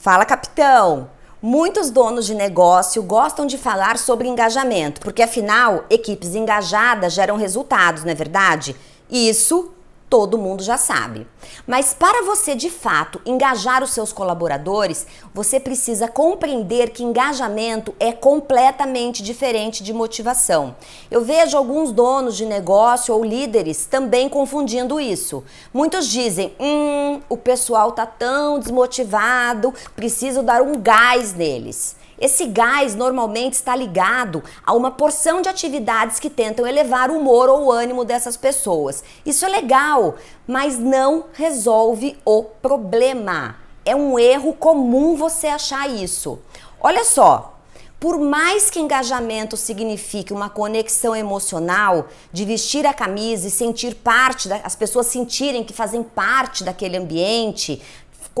Fala, capitão! Muitos donos de negócio gostam de falar sobre engajamento, porque afinal, equipes engajadas geram resultados, não é verdade? Isso todo mundo já sabe. Mas para você de fato engajar os seus colaboradores, você precisa compreender que engajamento é completamente diferente de motivação. Eu vejo alguns donos de negócio ou líderes também confundindo isso. Muitos dizem, o pessoal tá tão desmotivado, preciso dar um gás neles. Esse gás normalmente está ligado a uma porção de atividades que tentam elevar o humor ou o ânimo dessas pessoas. Isso é legal, mas não resolve o problema. É um erro comum você achar isso. Olha só, por mais que engajamento signifique uma conexão emocional, de vestir a camisa e sentir parte, as pessoas sentirem que fazem parte daquele ambiente,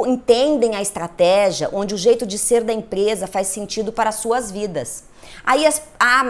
entendem a estratégia, onde o jeito de ser da empresa faz sentido para as suas vidas.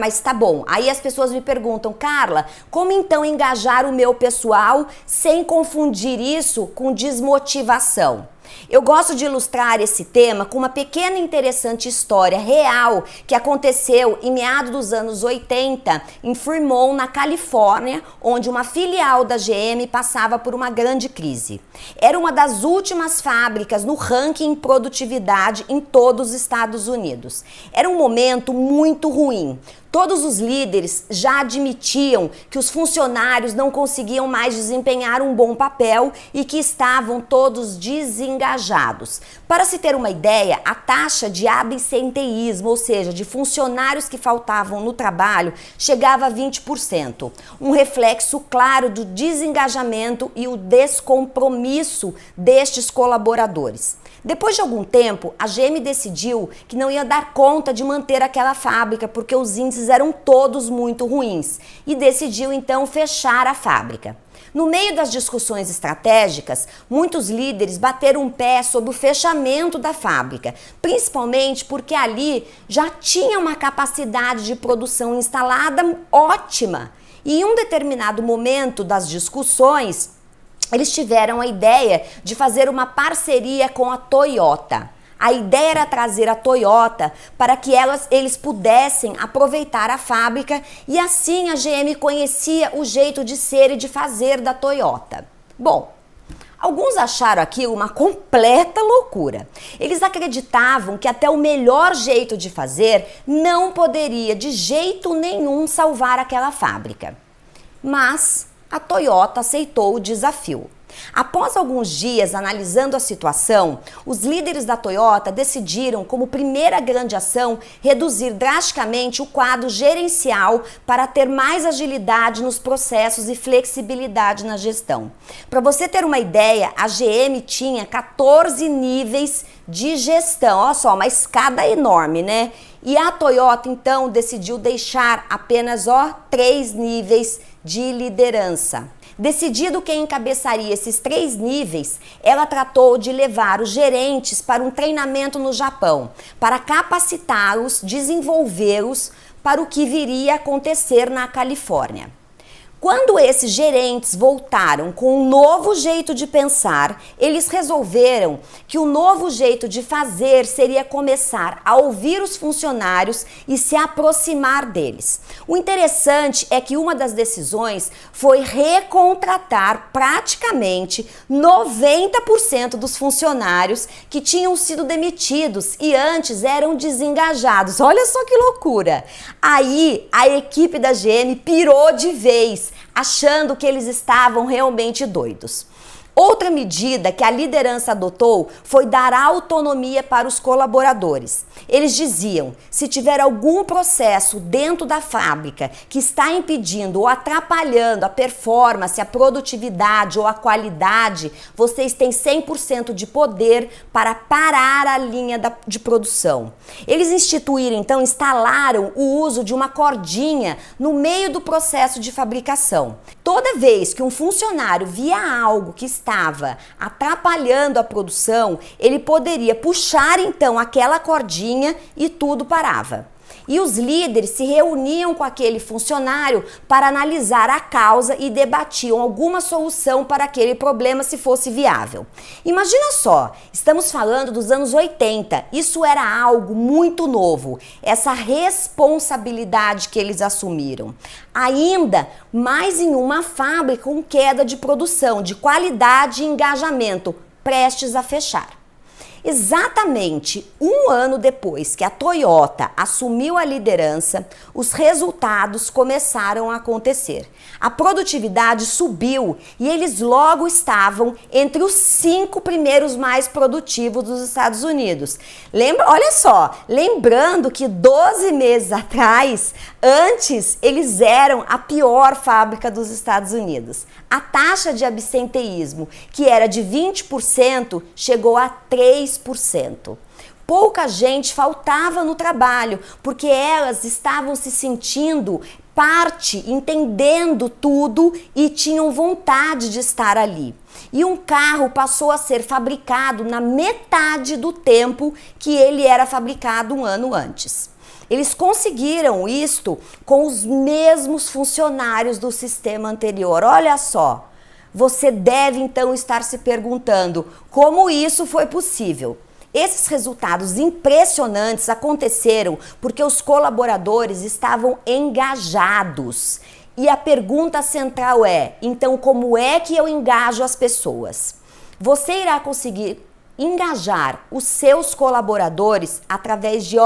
Mas tá bom. Aí as pessoas me perguntam, Carla, como então engajar o meu pessoal sem confundir isso com desmotivação? Eu gosto de ilustrar esse tema com uma pequena e interessante história real que aconteceu em meados dos anos 80 em Fremont, na Califórnia, onde uma filial da GM passava por uma grande crise. Era uma das últimas fábricas no ranking em produtividade em todos os Estados Unidos. Era um momento muito ruim. Todos os líderes já admitiam que os funcionários não conseguiam mais desempenhar um bom papel e que estavam todos desengajados. Para se ter uma ideia, a taxa de absenteísmo, ou seja, de funcionários que faltavam no trabalho, chegava a 20%. Um reflexo claro do desengajamento e o descompromisso destes colaboradores. Depois de algum tempo, a GM decidiu que não ia dar conta de manter aquela fábrica porque os índices eram todos muito ruins e decidiu então fechar a fábrica. No meio das discussões estratégicas, muitos líderes bateram o pé sobre o fechamento da fábrica, principalmente porque ali já tinha uma capacidade de produção instalada ótima. E em um determinado momento das discussões, eles tiveram a ideia de fazer uma parceria com a Toyota. A ideia era trazer a Toyota para que eles pudessem aproveitar a fábrica e assim a GM conhecia o jeito de ser e de fazer da Toyota. Bom, alguns acharam aquilo uma completa loucura. Eles acreditavam que até o melhor jeito de fazer não poderia de jeito nenhum salvar aquela fábrica. Mas a Toyota aceitou o desafio. Após alguns dias analisando a situação, os líderes da Toyota decidiram, como primeira grande ação, reduzir drasticamente o quadro gerencial para ter mais agilidade nos processos e flexibilidade na gestão. Para você ter uma ideia, a GM tinha 14 níveis de gestão, olha só, uma escada enorme, né? E a Toyota então decidiu deixar apenas 3 níveis de liderança. Decidido quem encabeçaria esses 3 níveis, ela tratou de levar os gerentes para um treinamento no Japão, para capacitá-los, desenvolvê-los para o que viria a acontecer na Califórnia. Quando esses gerentes voltaram com um novo jeito de pensar, eles resolveram que o novo jeito de fazer seria começar a ouvir os funcionários e se aproximar deles. O interessante é que uma das decisões foi recontratar praticamente 90% dos funcionários que tinham sido demitidos e antes eram desengajados. Olha só que loucura! Aí a equipe da GM pirou de vez, achando que eles estavam realmente doidos. Outra medida que a liderança adotou foi dar autonomia para os colaboradores. Eles diziam, se tiver algum processo dentro da fábrica que está impedindo ou atrapalhando a performance, a produtividade ou a qualidade, vocês têm 100% de poder para parar a linha de produção. Eles instalaram o uso de uma cordinha no meio do processo de fabricação. Toda vez que um funcionário via algo que estava atrapalhando a produção, ele poderia puxar então aquela cordinha e tudo parava. E os líderes se reuniam com aquele funcionário para analisar a causa e debatiam alguma solução para aquele problema se fosse viável. Imagina só, estamos falando dos anos 80, isso era algo muito novo, essa responsabilidade que eles assumiram. Ainda mais em uma fábrica com queda de produção, de qualidade e engajamento, prestes a fechar. Exatamente um ano depois que a Toyota assumiu a liderança, os resultados começaram a acontecer. A produtividade subiu e eles logo estavam entre os 5 primeiros mais produtivos dos Estados Unidos. Olha só, lembrando que 12 meses atrás, antes, eles eram a pior fábrica dos Estados Unidos. A taxa de absenteísmo, que era de 20%, chegou a 3%. Pouca gente faltava no trabalho, porque elas estavam se sentindo parte, entendendo tudo e tinham vontade de estar ali. E um carro passou a ser fabricado na metade do tempo que ele era fabricado um ano antes. Eles conseguiram isto com os mesmos funcionários do sistema anterior. Olha só, você deve então estar se perguntando como isso foi possível. Esses resultados impressionantes aconteceram porque os colaboradores estavam engajados. E a pergunta central é, então como é que eu engajo as pessoas? Você irá conseguir engajar os seus colaboradores através de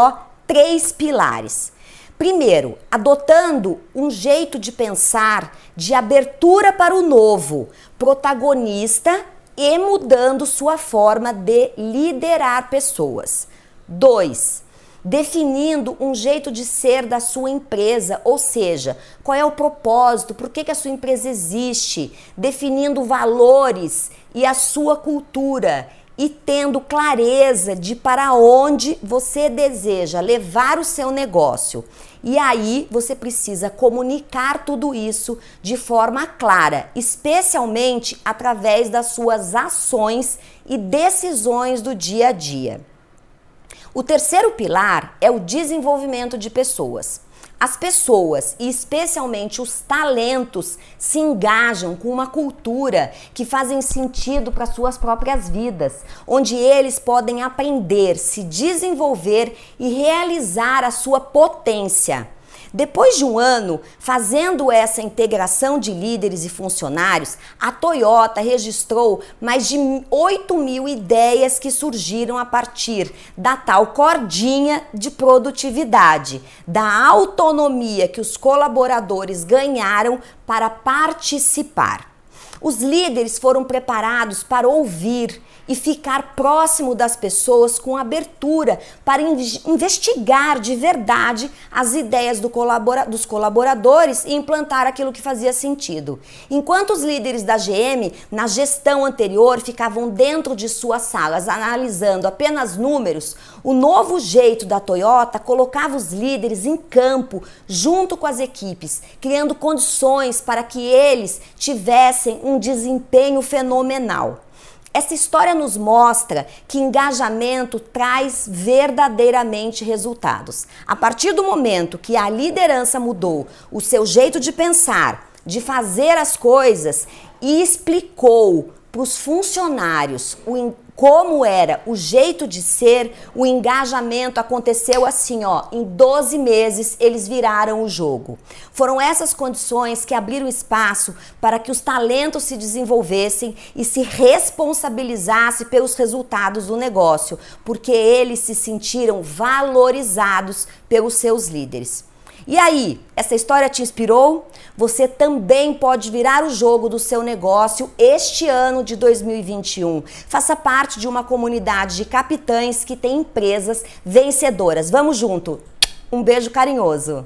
3 pilares. Primeiro, adotando um jeito de pensar de abertura para o novo, protagonista e mudando sua forma de liderar pessoas. 2, definindo um jeito de ser da sua empresa, ou seja, qual é o propósito, por que a sua empresa existe, definindo valores e a sua cultura e tendo clareza de para onde você deseja levar o seu negócio. E aí você precisa comunicar tudo isso de forma clara, especialmente através das suas ações e decisões do dia a dia. O terceiro pilar é o desenvolvimento de pessoas. As pessoas, e especialmente os talentos, se engajam com uma cultura que fazem sentido para suas próprias vidas, onde eles podem aprender, se desenvolver e realizar a sua potência. Depois de um ano fazendo essa integração de líderes e funcionários, a Toyota registrou mais de 8.000 ideias que surgiram a partir da tal cordinha de produtividade, da autonomia que os colaboradores ganharam para participar. Os líderes foram preparados para ouvir e ficar próximo das pessoas com abertura para investigar de verdade as ideias dos colaboradores e implantar aquilo que fazia sentido. Enquanto os líderes da GM, na gestão anterior, ficavam dentro de suas salas analisando apenas números, o novo jeito da Toyota colocava os líderes em campo, junto com as equipes, criando condições para que eles tivessem um desempenho fenomenal. Essa história nos mostra que engajamento traz verdadeiramente resultados. A partir do momento que a liderança mudou o seu jeito de pensar, de fazer as coisas e explicou para os funcionários como era o jeito de ser, o engajamento aconteceu assim, em 12 meses eles viraram o jogo. Foram essas condições que abriram espaço para que os talentos se desenvolvessem e se responsabilizassem pelos resultados do negócio, porque eles se sentiram valorizados pelos seus líderes. E aí, essa história te inspirou? Você também pode virar o jogo do seu negócio este ano de 2021. Faça parte de uma comunidade de capitães que tem empresas vencedoras. Vamos junto! Um beijo carinhoso!